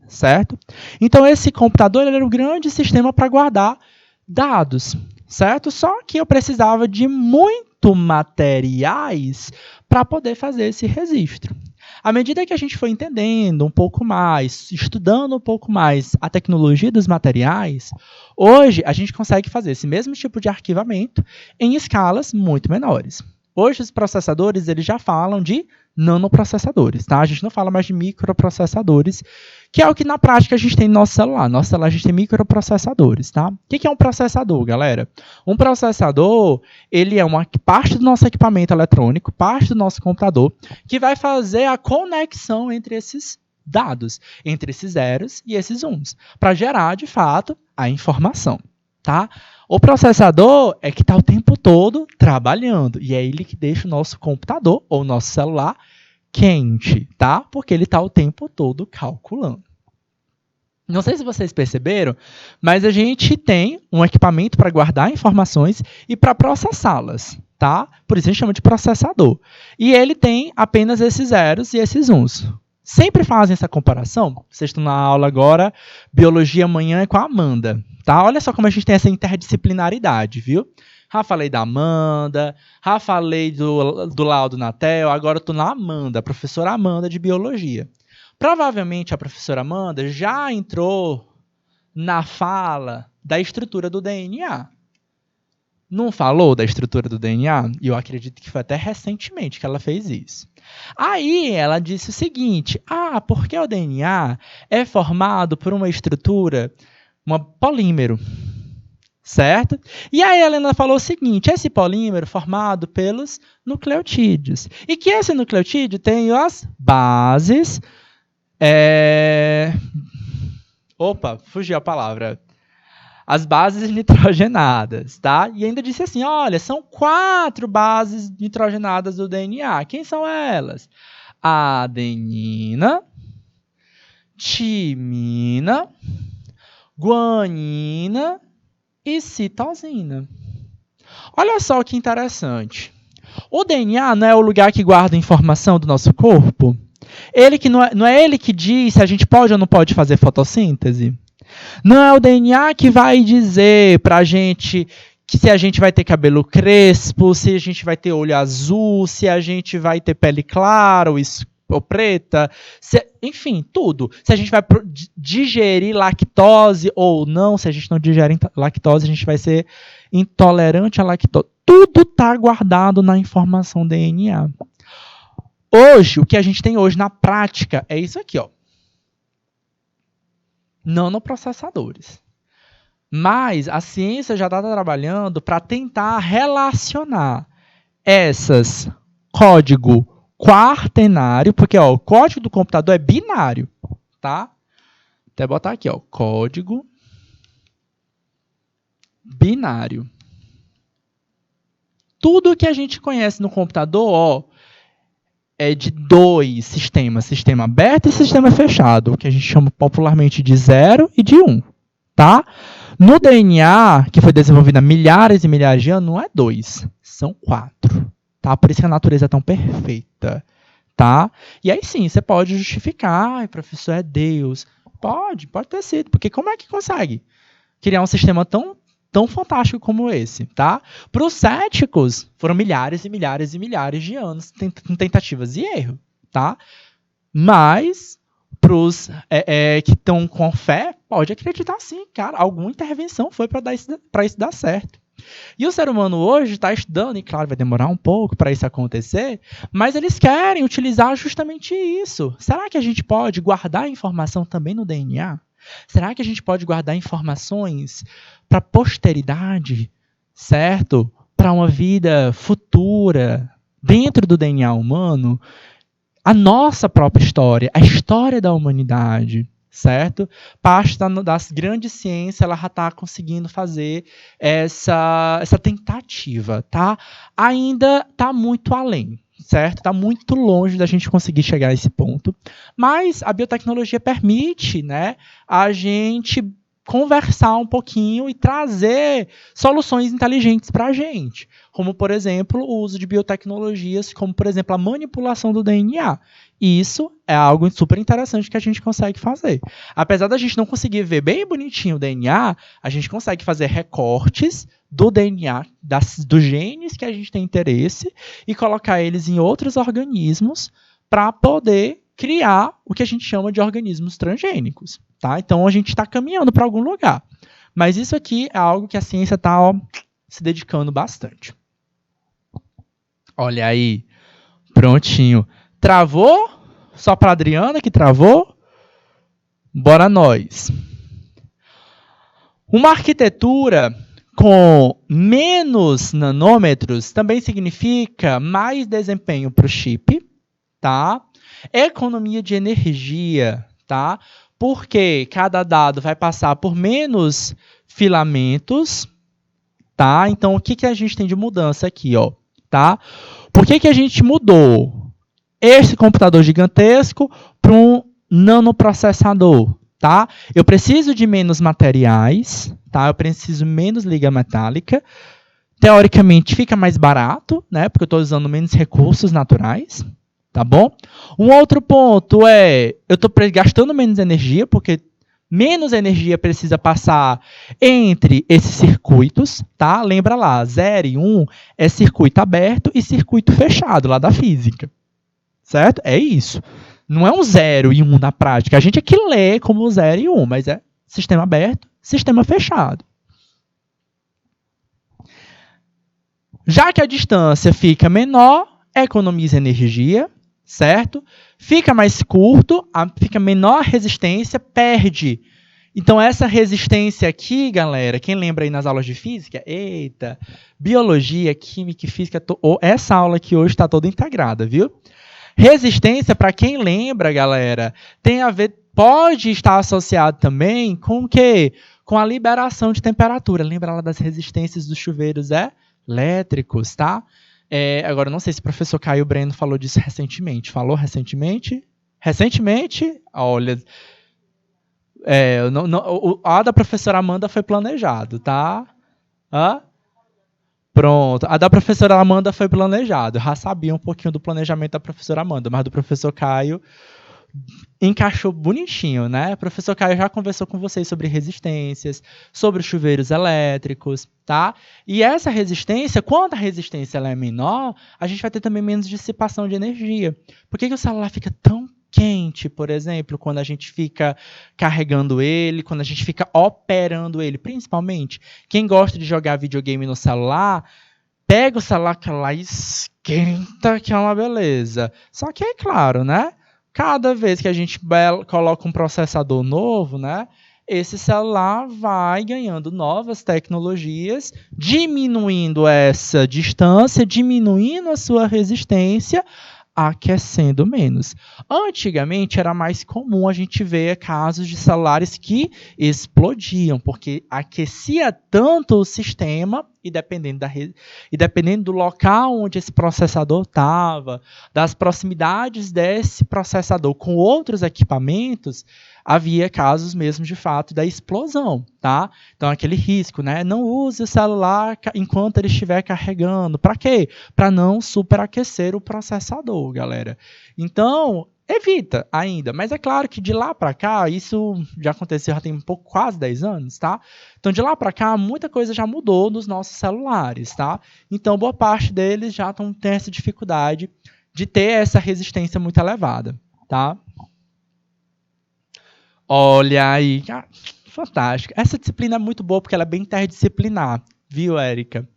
Certo? Então, esse computador ele era um grande sistema para guardar dados. Certo? Só que eu precisava de muito materiais para poder fazer esse registro. À medida que a gente foi entendendo um pouco mais, estudando um pouco mais a tecnologia dos materiais, hoje a gente consegue fazer esse mesmo tipo de arquivamento em escalas muito menores. Hoje os processadores eles já falam de nanoprocessadores, tá? A gente não fala mais de microprocessadores, que é o que na prática a gente tem no nosso celular. No nosso celular a gente tem microprocessadores, tá? O que é um processador, galera? Um processador, ele é uma parte do nosso equipamento eletrônico, parte do nosso computador, que vai fazer a conexão entre esses dados, entre esses zeros e esses uns, para gerar, de fato, a informação, tá? O processador é que está o tempo todo trabalhando, e é ele que deixa o nosso computador ou o nosso celular quente, tá? Porque ele está o tempo todo calculando. Não sei se vocês perceberam, mas a gente tem um equipamento para guardar informações e para processá-las, tá? Por isso a gente chama de processador. E ele tem apenas esses zeros e esses uns. Sempre fazem essa comparação. Vocês estão na aula agora, Biologia amanhã é com a Amanda. Tá? Olha só como a gente tem essa interdisciplinaridade, viu? Já falei da Amanda, já falei do Laudo Natel, agora eu estou na Amanda, a professora Amanda de Biologia. Provavelmente a professora Amanda já entrou na fala da estrutura do DNA. Não falou da estrutura do DNA? E eu acredito que foi até recentemente que ela fez isso. Aí ela disse o seguinte, porque o DNA é formado por uma estrutura, um polímero, certo? E aí a Helena falou o seguinte, esse polímero formado pelos nucleotídeos. E que esse nucleotídeo tem as bases... fugiu a palavra. As bases nitrogenadas, tá? E ainda disse assim, olha, são 4 bases nitrogenadas do DNA. Quem são elas? Adenina, timina, guanina e citosina. Olha só que interessante. O DNA não é o lugar que guarda a informação do nosso corpo? Não é ele que diz se a gente pode ou não pode fazer fotossíntese? Não é o DNA que vai dizer para a gente que se a gente vai ter cabelo crespo, se a gente vai ter olho azul, se a gente vai ter pele clara ou ou preta, enfim, tudo. Se a gente vai digerir lactose ou não, se a gente não digere lactose, a gente vai ser intolerante à lactose. Tudo está guardado na informação DNA. Hoje, o que a gente tem hoje na prática é isso aqui, ó. Nanoprocessadores. Mas a ciência já está trabalhando para tentar relacionar essas código quaternário, porque ó, o código do computador é binário, tá? Até botar aqui, ó, código binário. Tudo que a gente conhece no computador, ó, é de dois sistemas, sistema aberto e sistema fechado, o que a gente chama popularmente de 0 e de 1, tá? No DNA, que foi desenvolvido há milhares e milhares de anos, não é 2, são 4. Tá? Por isso que a natureza é tão perfeita. Tá? E aí sim, você pode justificar, professor, é Deus. Pode ter sido, porque como é que consegue criar um sistema tão fantástico como esse? Tá? Para os céticos, foram milhares e milhares e milhares de anos com tentativas e erro. Tá? Mas para os que estão com fé, pode acreditar sim, cara. Alguma intervenção foi para isso dar certo. E o ser humano hoje está estudando, e claro, vai demorar um pouco para isso acontecer, mas eles querem utilizar justamente isso. Será que a gente pode guardar informação também no DNA? Será que a gente pode guardar informações para a posteridade, certo? Para uma vida futura, dentro do DNA humano? A nossa própria história, a história da humanidade, certo? Parte das grandes ciências, ela já está conseguindo fazer essa tentativa, tá? Ainda está muito além, certo? Está muito longe da gente conseguir chegar a esse ponto, mas a biotecnologia permite, né, a gente conversar um pouquinho e trazer soluções inteligentes para a gente, como, por exemplo, o uso de biotecnologias, como, por exemplo, a manipulação do DNA. E isso é algo super interessante que a gente consegue fazer. Apesar da gente não conseguir ver bem bonitinho o DNA, a gente consegue fazer recortes do DNA, dos genes que a gente tem interesse, e colocar eles em outros organismos para poder criar o que a gente chama de organismos transgênicos. Tá? Então, a gente está caminhando para algum lugar. Mas isso aqui é algo que a ciência está se dedicando bastante. Olha aí. Prontinho. Travou? Só para a Adriana que travou? Bora nós. Uma arquitetura com menos nanômetros também significa mais desempenho para o chip, tá? Economia de energia, tá? Porque cada dado vai passar por menos filamentos, tá? Então, o que a gente tem de mudança aqui, ó, tá? Por que a gente mudou esse computador gigantesco para um nanoprocessador, tá? Eu preciso de menos materiais, tá? Eu preciso menos liga metálica. Teoricamente, fica mais barato, né? Porque eu estou usando menos recursos naturais. Tá bom? Um outro ponto é, eu estou gastando menos energia, porque menos energia precisa passar entre esses circuitos, tá? Lembra lá, 0 e 1 é circuito aberto e circuito fechado, lá da física. Certo? É isso. Não é um 0 e 1 na prática. A gente aqui lê como 0 e 1, mas é sistema aberto, sistema fechado. Já que a distância fica menor, economiza energia, certo? Fica mais curto, fica menor resistência, perde. Então, essa resistência aqui, galera, quem lembra aí nas aulas de física? Eita, biologia, química e física, essa aula aqui hoje está toda integrada, viu? Resistência, para quem lembra, galera, tem a ver, pode estar associado também com o quê? Com a liberação de temperatura. Lembra lá das resistências dos chuveiros elétricos, tá? Agora, não sei se o professor Caio Breno falou disso recentemente. Falou recentemente? Recentemente? Olha, a da professora Amanda foi planejado, tá? Pronto. A da professora Amanda foi planejado. Eu já sabia um pouquinho do planejamento da professora Amanda, mas do professor Caio, encaixou bonitinho, né? O professor Caio já conversou com vocês sobre resistências, sobre os chuveiros elétricos, tá? E essa resistência, quando a resistência ela é menor, a gente vai ter também menos dissipação de energia. Por que o celular fica tão quente, por exemplo, quando a gente fica carregando ele, quando a gente fica operando ele? Principalmente, quem gosta de jogar videogame no celular, pega o celular que lá e esquenta, que é uma beleza. Só que é claro, né? Cada vez que a gente coloca um processador novo, né, esse celular vai ganhando novas tecnologias, diminuindo essa distância, diminuindo a sua resistência, aquecendo menos. Antigamente era mais comum a gente ver casos de celulares que explodiam, porque aquecia tanto o sistema e dependendo do local onde esse processador estava, das proximidades desse processador com outros equipamentos, havia casos mesmo de fato da explosão, tá? Então aquele risco, né? Não use o celular enquanto ele estiver carregando. Para quê? Para não superaquecer o processador, galera. Então, evita ainda, mas é claro que de lá para cá, isso já aconteceu, já tem quase 10 anos, tá? Então de lá para cá, muita coisa já mudou nos nossos celulares, tá? Então boa parte deles já tem essa dificuldade de ter essa resistência muito elevada, tá? Olha aí, fantástico. Essa disciplina é muito boa porque ela é bem interdisciplinar, viu, Érica?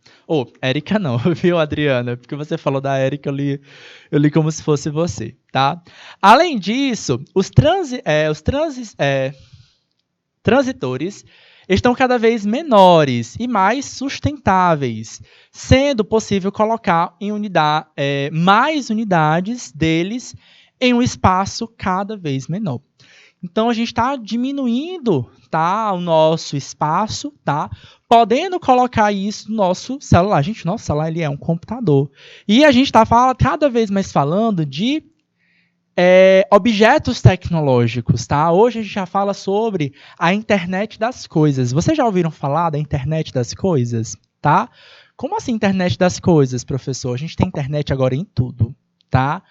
Érica não, viu, Adriana? Porque você falou da Érica, eu li como se fosse você, tá? Além disso, os transitores estão cada vez menores e mais sustentáveis, sendo possível colocar em mais unidades deles em um espaço cada vez menor. Então, a gente está diminuindo, tá, o nosso espaço, tá, podendo colocar isso no nosso celular. Gente, nosso celular ele é um computador. E a gente está cada vez mais falando de objetos tecnológicos, tá? Hoje a gente já fala sobre a internet das coisas. Vocês já ouviram falar da internet das coisas, tá? Como assim internet das coisas, professor? A gente tem internet agora em tudo, tá?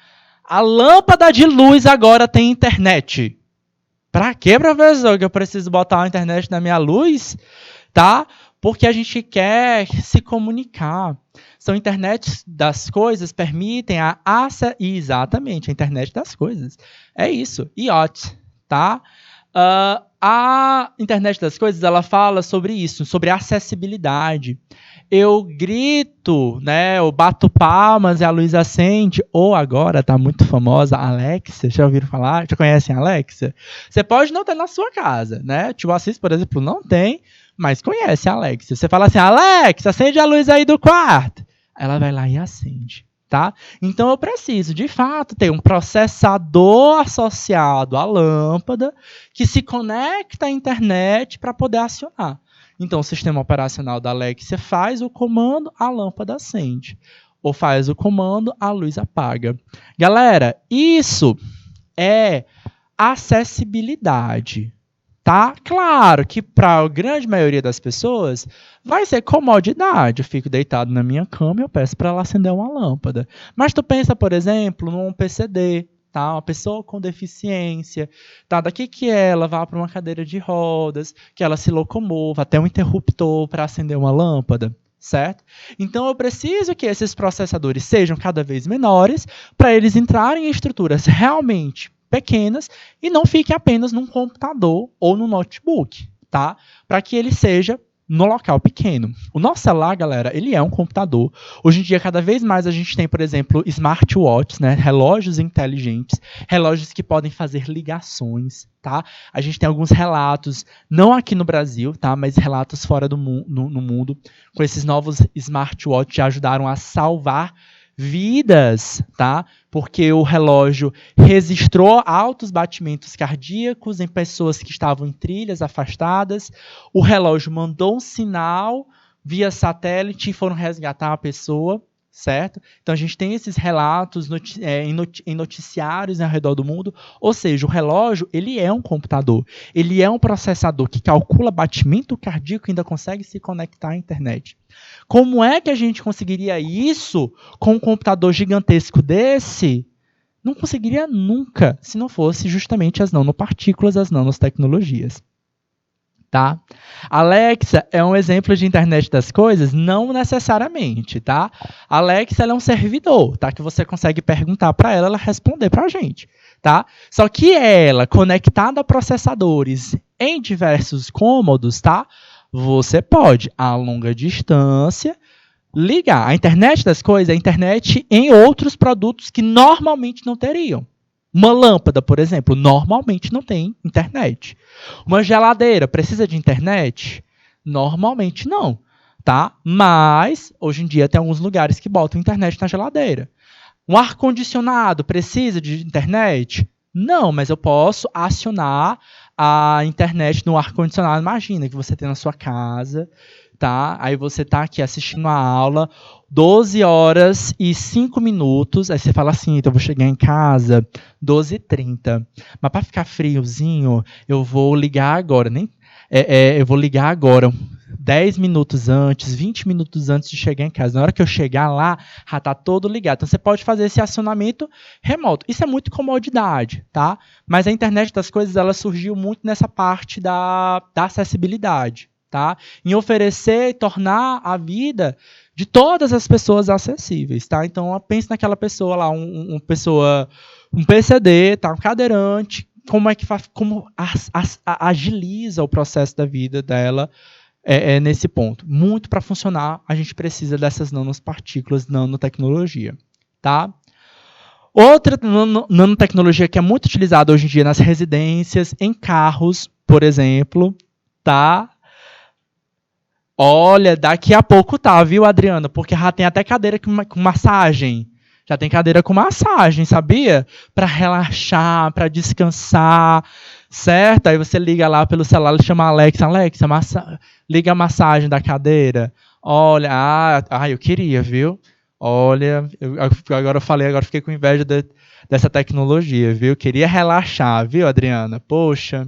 A lâmpada de luz agora tem internet. Pra quê, professor, que eu preciso botar uma internet na minha luz? Tá? Porque a gente quer se comunicar. São internet das coisas, permitem exatamente, a internet das coisas. É isso, IoT, tá? A internet das coisas, ela fala sobre isso, sobre acessibilidade. Eu grito, né? Eu bato palmas e a luz acende. Ou agora está muito famosa, a Alexa. Já ouviram falar? Já conhecem a Alexa? Você pode não ter na sua casa, né? Tio Assis, por exemplo, não tem, mas conhece a Alexa. Você fala assim, Alexa, acende a luz aí do quarto. Ela vai lá e acende, tá? Então eu preciso, de fato, ter um processador associado à lâmpada que se conecta à internet para poder acionar. Então, o sistema operacional da Alexa faz o comando, a lâmpada acende. Ou faz o comando, a luz apaga. Galera, isso é acessibilidade, tá? Claro que para a grande maioria das pessoas vai ser comodidade. Eu fico deitado na minha cama e eu peço para ela acender uma lâmpada. Mas tu pensa, por exemplo, num PCD, tá? Uma pessoa com deficiência, tá? Daqui que ela vá para uma cadeira de rodas, que ela se locomova até um interruptor para acender uma lâmpada, certo? Então eu preciso que esses processadores sejam cada vez menores para eles entrarem em estruturas realmente pequenas e não fiquem apenas num computador ou no notebook, tá? Para que ele seja no local pequeno. O nosso celular, galera, ele é um computador. Hoje em dia, cada vez mais a gente tem, por exemplo, smartwatches, né? Relógios inteligentes, relógios que podem fazer ligações, tá? A gente tem alguns relatos, não aqui no Brasil, tá? Mas relatos fora do no mundo, com esses novos smartwatches já ajudaram a salvar vidas, tá? Porque o relógio registrou altos batimentos cardíacos em pessoas que estavam em trilhas afastadas. O relógio mandou um sinal via satélite e foram resgatar a pessoa, certo? Então a gente tem esses relatos em noticiários ao redor do mundo. Ou seja, o relógio ele é um computador. Ele é um processador que calcula batimento cardíaco e ainda consegue se conectar à internet. Como é que a gente conseguiria isso com um computador gigantesco desse, Não conseguiria nunca se não fosse justamente as nanopartículas, as nanotecnologias. Tá? Alexa é um exemplo de internet das coisas? Não necessariamente, tá? Alexa ela é um servidor, tá? Que você consegue perguntar para ela responder para a gente, tá? Só que ela, conectada a processadores em diversos cômodos, tá? Você pode, a longa distância, ligar. A internet das coisas é a internet em outros produtos que normalmente não teriam. Uma lâmpada, por exemplo, normalmente não tem internet. Uma geladeira precisa de internet? Normalmente não, tá? Mas hoje em dia tem alguns lugares que botam internet na geladeira. Um ar-condicionado precisa de internet? Não, mas eu posso acionar a internet no ar-condicionado. Imagina que você tem na sua casa, tá? Aí você tá aqui assistindo a aula, 12 horas e 5 minutos. Aí você fala assim, então eu vou chegar em casa 12h30. Mas para ficar friozinho, eu vou ligar agora. Eu vou ligar agora. 10 minutos antes, 20 minutos antes de chegar em casa. Na hora que eu chegar lá, já está todo ligado. Então, você pode fazer esse acionamento remoto. Isso é muito comodidade, tá? Mas a internet das coisas, ela surgiu muito nessa parte da acessibilidade, tá? Em oferecer e tornar a vida de todas as pessoas acessíveis, tá? Então, pense naquela pessoa lá, um PCD, tá? Um cadeirante, como é que faz, como agiliza o processo da vida dela, nesse ponto. Muito para funcionar, a gente precisa dessas nanopartículas, nanotecnologia. Tá? Outra nanotecnologia que é muito utilizada hoje em dia nas residências, em carros, por exemplo, tá? Olha, daqui a pouco tá, viu, Adriana? Porque já tem até cadeira com massagem. Já tem cadeira com massagem, sabia? Para relaxar, para descansar, certo? Aí você liga lá pelo celular e chama a Alexa, liga a massagem da cadeira. Olha, eu queria, viu? Olha, agora eu falei, agora fiquei com inveja dessa tecnologia, viu? Queria relaxar, viu, Adriana? Poxa.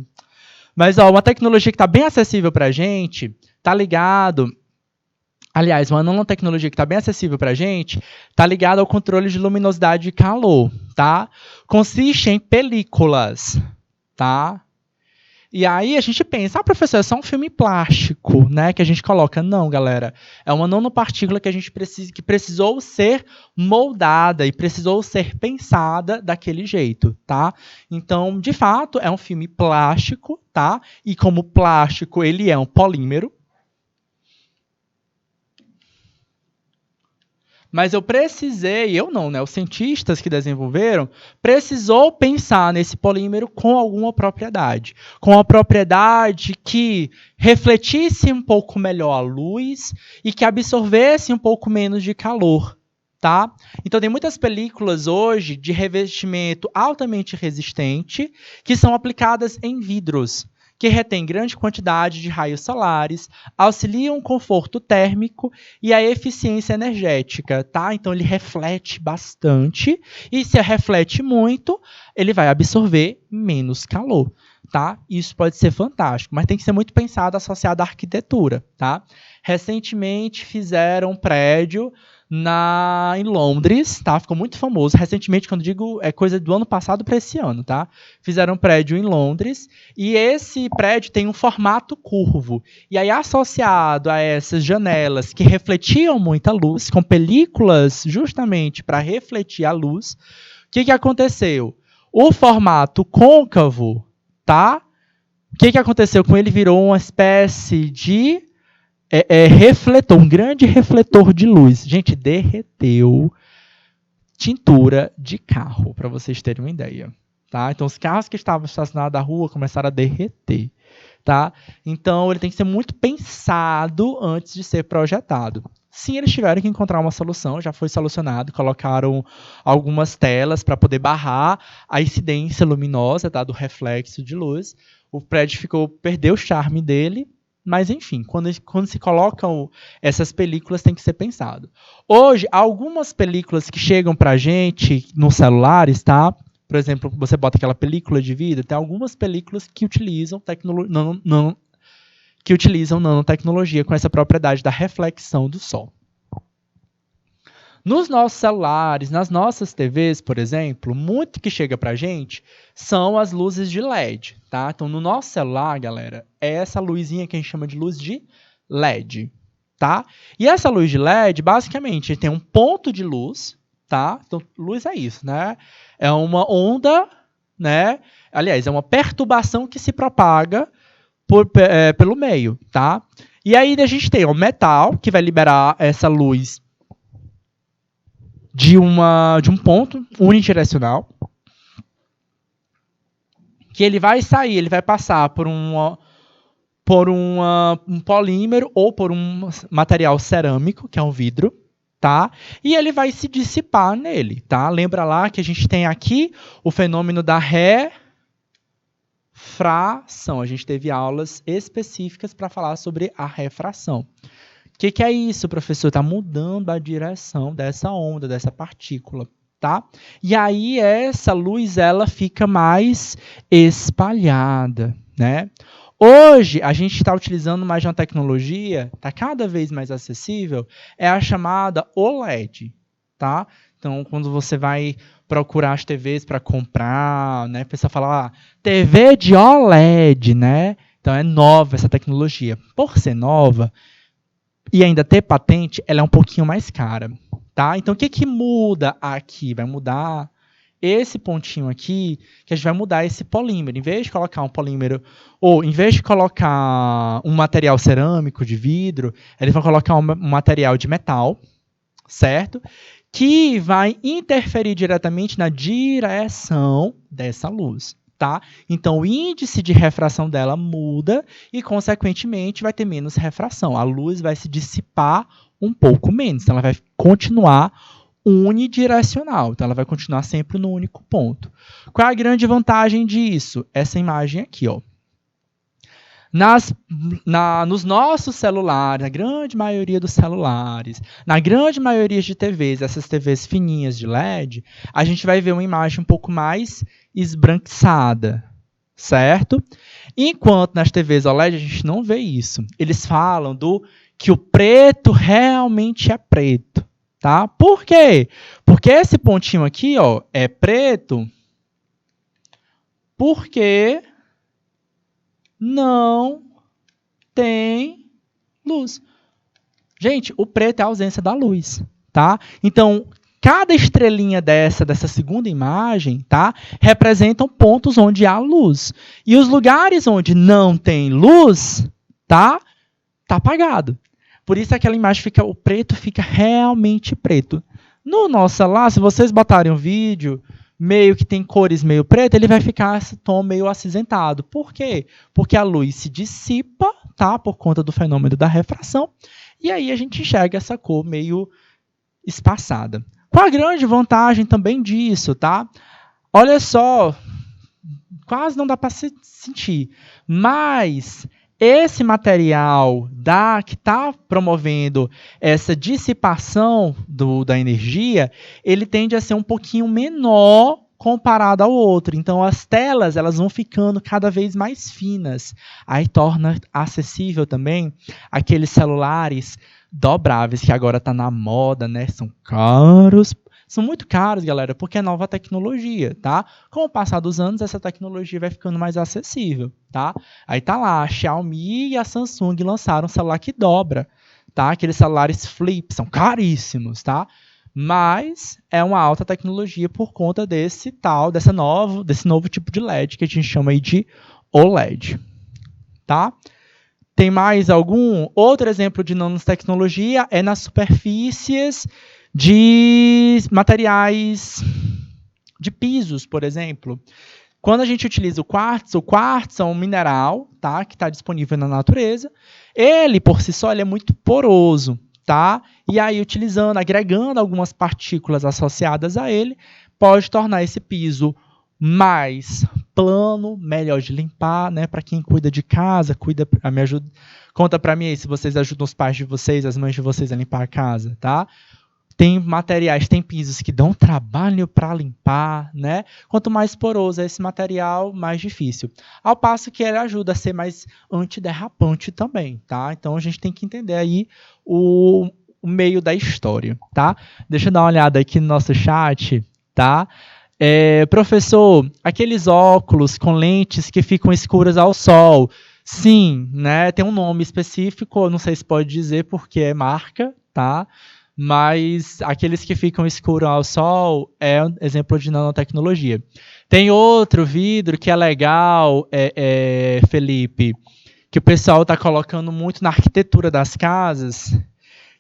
Mas, ó, uma tecnologia que está bem acessível para a gente, tá ligado... Aliás, uma nanotecnologia que está bem acessível para a gente está ligada ao controle de luminosidade e calor, tá? Consiste em películas, tá? E aí a gente pensa, professor, é só um filme plástico, né? Que a gente coloca. Não, galera. É uma nanopartícula que que precisou ser moldada e precisou ser pensada daquele jeito, tá? Então, de fato, é um filme plástico, tá? E como plástico, ele é um polímero. Mas eu não, né? Os cientistas que desenvolveram, precisou pensar nesse polímero com alguma propriedade. Com a propriedade que refletisse um pouco melhor a luz e que absorvesse um pouco menos de calor. Tá? Então, tem muitas películas hoje de revestimento altamente resistente que são aplicadas em vidros, que retém grande quantidade de raios solares, auxiliam o conforto térmico e a eficiência energética, tá? Então ele reflete bastante e se reflete muito, ele vai absorver menos calor, tá? Isso pode ser fantástico, mas tem que ser muito pensado associado à arquitetura, tá? Recentemente fizeram um prédio em Londres, tá? Ficou muito famoso. Recentemente, quando digo, é coisa do ano passado para esse ano, tá? Fizeram um prédio em Londres e esse prédio tem um formato curvo. E aí, associado a essas janelas que refletiam muita luz, com películas justamente para refletir a luz, o que aconteceu? O formato côncavo, tá? O que aconteceu com ele? Virou uma espécie de refletor, um grande refletor de luz. Gente, derreteu tintura de carro, para vocês terem uma ideia. Tá? Então, os carros que estavam estacionados na rua começaram a derreter. Tá? Então, ele tem que ser muito pensado antes de ser projetado. Sim, eles tiveram que encontrar uma solução, já foi solucionado, colocaram algumas telas para poder barrar a incidência luminosa, tá, do reflexo de luz. O prédio perdeu o charme dele, mas, enfim, quando se colocam essas películas, tem que ser pensado. Hoje, algumas películas que chegam para a gente nos celulares, tá? Por exemplo, você bota aquela película de vidro, tem algumas películas que utilizam nanotecnologia com essa propriedade da reflexão do sol. Nos nossos celulares, nas nossas TVs, por exemplo, muito que chega pra gente são as luzes de LED, tá? Então, no nosso celular, galera, é essa luzinha que a gente chama de luz de LED, tá? E essa luz de LED, basicamente, tem um ponto de luz, tá? Então, luz é isso, né? É uma onda, né? Aliás, é uma perturbação que se propaga pelo meio, tá? E aí a gente tem o metal, que vai liberar essa luz de um ponto unidirecional, que ele vai sair, ele vai passar por um polímero ou por um material cerâmico, que é um vidro, tá? E ele vai se dissipar nele, tá? Lembra lá que a gente tem aqui o fenômeno da refração. A gente teve aulas específicas para falar sobre a refração. O que é isso, professor? Está mudando a direção dessa onda, dessa partícula, tá? E aí essa luz ela fica mais espalhada, né? Hoje a gente está utilizando mais uma tecnologia, está cada vez mais acessível, é a chamada OLED, tá? Então, quando você vai procurar as TVs para comprar, né? A pessoa fala, TV de OLED, né? Então é nova essa tecnologia. Por ser nova e ainda ter patente, ela é um pouquinho mais cara, tá? Então, o que muda aqui? Vai mudar esse pontinho aqui, que a gente vai mudar esse polímero. Em vez de colocar um polímero, ou em vez de colocar um material cerâmico de vidro, eles vão colocar um material de metal, certo? Que vai interferir diretamente na direção dessa luz. Tá? Então, o índice de refração dela muda e, consequentemente, vai ter menos refração. A luz vai se dissipar um pouco menos. Então, ela vai continuar unidirecional. Então, ela vai continuar sempre no único ponto. Qual é a grande vantagem disso? Essa imagem aqui, ó. Nos nossos celulares, na grande maioria dos celulares, na grande maioria de TVs, essas TVs fininhas de LED, a gente vai ver uma imagem um pouco mais esbranquiçada, certo? Enquanto nas TVs OLED a gente não vê isso. Eles falam que o preto realmente é preto, tá? Por quê? Porque esse pontinho aqui, ó, é preto porque não tem luz. Gente, o preto é a ausência da luz, tá? Então, cada estrelinha dessa segunda imagem, tá? Representam pontos onde há luz. E os lugares onde não tem luz, tá apagado. Por isso aquela imagem o preto fica realmente preto. No nosso celular, se vocês botarem um vídeo meio que tem cores meio preto, ele vai ficar esse tom meio acinzentado. Por quê? Porque a luz se dissipa, tá? Por conta do fenômeno da refração, e aí a gente enxerga essa cor meio espaçada. Qual a grande vantagem também disso, tá? Olha só, quase não dá para sentir, mas esse material que está promovendo essa dissipação da energia, ele tende a ser um pouquinho menor comparado ao outro. Então, as telas elas vão ficando cada vez mais finas. Aí torna acessível também aqueles celulares dobráveis, que agora está na moda, né? São caros. São muito caros, galera, porque é nova tecnologia, tá? Com o passar dos anos, essa tecnologia vai ficando mais acessível, tá? Aí tá lá, a Xiaomi e a Samsung lançaram um celular que dobra, tá? Aqueles celulares flip, são caríssimos, tá? Mas é uma alta tecnologia por conta desse novo tipo de LED que a gente chama aí de OLED, tá? Tem mais algum? Outro exemplo de nanotecnologia é nas superfícies de materiais de pisos, por exemplo. Quando a gente utiliza o quartzo é um mineral, tá, que está disponível na natureza. Ele, por si só, ele é muito poroso, tá? E aí, agregando algumas partículas associadas a ele, pode tornar esse piso mais plano, melhor de limpar, né? Para quem cuida de casa, conta para mim aí se vocês ajudam os pais de vocês, as mães de vocês a limpar a casa, tá? Tem pisos que dão trabalho para limpar, né? Quanto mais poroso é esse material, mais difícil. Ao passo que ele ajuda a ser mais antiderrapante também, tá? Então a gente tem que entender aí o o meio da história, tá? Deixa eu dar uma olhada aqui no nosso chat, tá? Professor, aqueles óculos com lentes que ficam escuras ao sol, sim, né? Tem um nome específico, eu não sei se pode dizer porque é marca, tá? Mas aqueles que ficam escuros ao sol é um exemplo de nanotecnologia. Tem outro vidro que é legal, Felipe, que o pessoal está colocando muito na arquitetura das casas,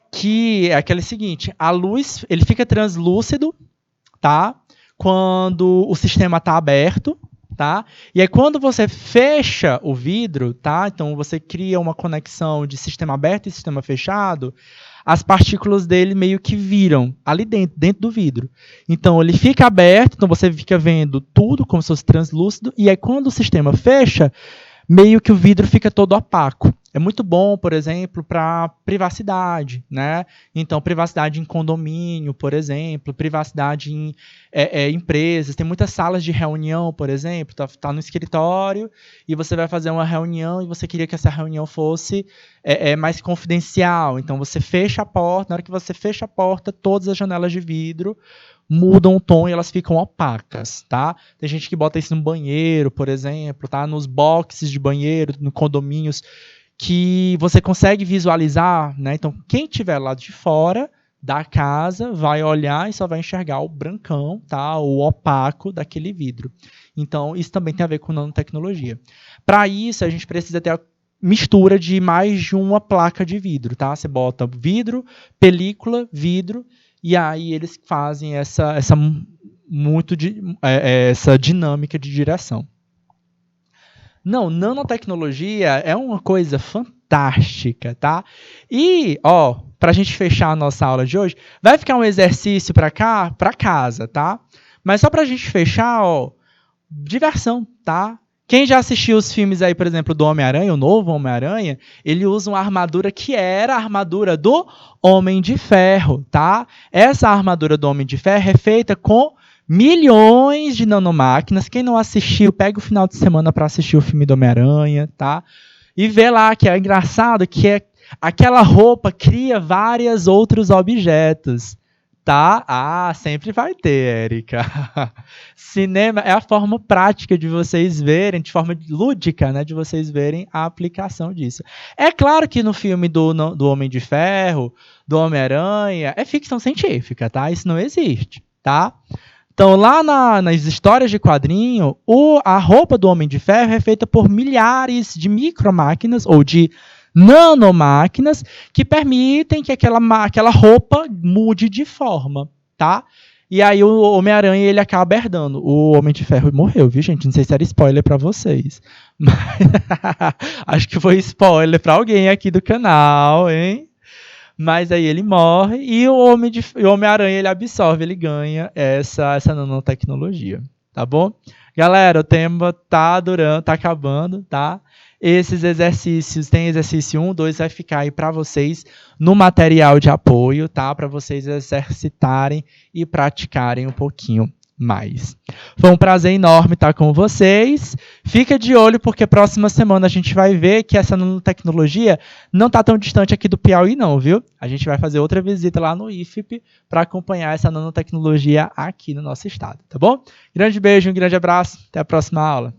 que é aquele seguinte, a luz, ele fica translúcido, tá? Quando o sistema está aberto, tá? E aí quando você fecha o vidro, tá? Então você cria uma conexão de sistema aberto e sistema fechado, as partículas dele meio que viram ali dentro do vidro. Então ele fica aberto, então você fica vendo tudo como se fosse translúcido, e aí quando o sistema fecha, meio que o vidro fica todo opaco. É muito bom, por exemplo, para privacidade, né? Então, privacidade em condomínio, por exemplo, privacidade em empresas. Tem muitas salas de reunião, por exemplo, tá no escritório e você vai fazer uma reunião e você queria que essa reunião fosse mais confidencial. Então, você fecha a porta, na hora que você fecha a porta, todas as janelas de vidro mudam o tom e elas ficam opacas, tá? Tem gente que bota isso no banheiro, por exemplo, tá? Nos boxes de banheiro, no condomínios, que você consegue visualizar, né? Então, quem estiver lá de fora da casa vai olhar e só vai enxergar o brancão, tá? O opaco daquele vidro. Então, isso também tem a ver com nanotecnologia. Para isso, a gente precisa ter a mistura de mais de uma placa de vidro, tá? Você bota vidro, película, vidro, e aí eles fazem essa dinâmica de direção. Não, nanotecnologia é uma coisa fantástica, tá? E, para a gente fechar a nossa aula de hoje, vai ficar um exercício para casa, tá? Mas só para a gente fechar, diversão, tá? Quem já assistiu os filmes aí, por exemplo, do Homem-Aranha, o novo Homem-Aranha, ele usa uma armadura que era a armadura do Homem de Ferro, tá? Essa armadura do Homem de Ferro é feita com milhões de nanomáquinas. Quem não assistiu, pega o final de semana para assistir o filme do Homem-Aranha, tá? E vê lá que é engraçado que aquela roupa cria vários outros objetos. Tá? Sempre vai ter, Érica. Cinema é a forma prática de vocês verem, de forma lúdica, né, de vocês verem a aplicação disso. É claro que no filme do Homem de Ferro, do Homem-Aranha, é ficção científica, tá? Isso não existe, tá? Então, lá nas histórias de quadrinho, a roupa do Homem de Ferro é feita por milhares de micromáquinas, ou de nanomáquinas que permitem que aquela roupa mude de forma, tá? E aí o Homem-Aranha ele acaba herdando. O Homem de Ferro morreu, viu, gente? Não sei se era spoiler para vocês. Mas acho que foi spoiler para alguém aqui do canal, hein? Mas aí ele morre e o Homem-Aranha ele absorve, ele ganha essa nanotecnologia, tá bom? Galera, o tema tá acabando, tá? Esses exercícios, tem exercício 1, 2, vai ficar aí para vocês no material de apoio, tá? Para vocês exercitarem e praticarem um pouquinho mais. Foi um prazer enorme estar com vocês. Fica de olho porque próxima semana a gente vai ver que essa nanotecnologia não está tão distante aqui do Piauí não, viu? A gente vai fazer outra visita lá no IFP para acompanhar essa nanotecnologia aqui no nosso estado, tá bom? Grande beijo, um grande abraço, até a próxima aula.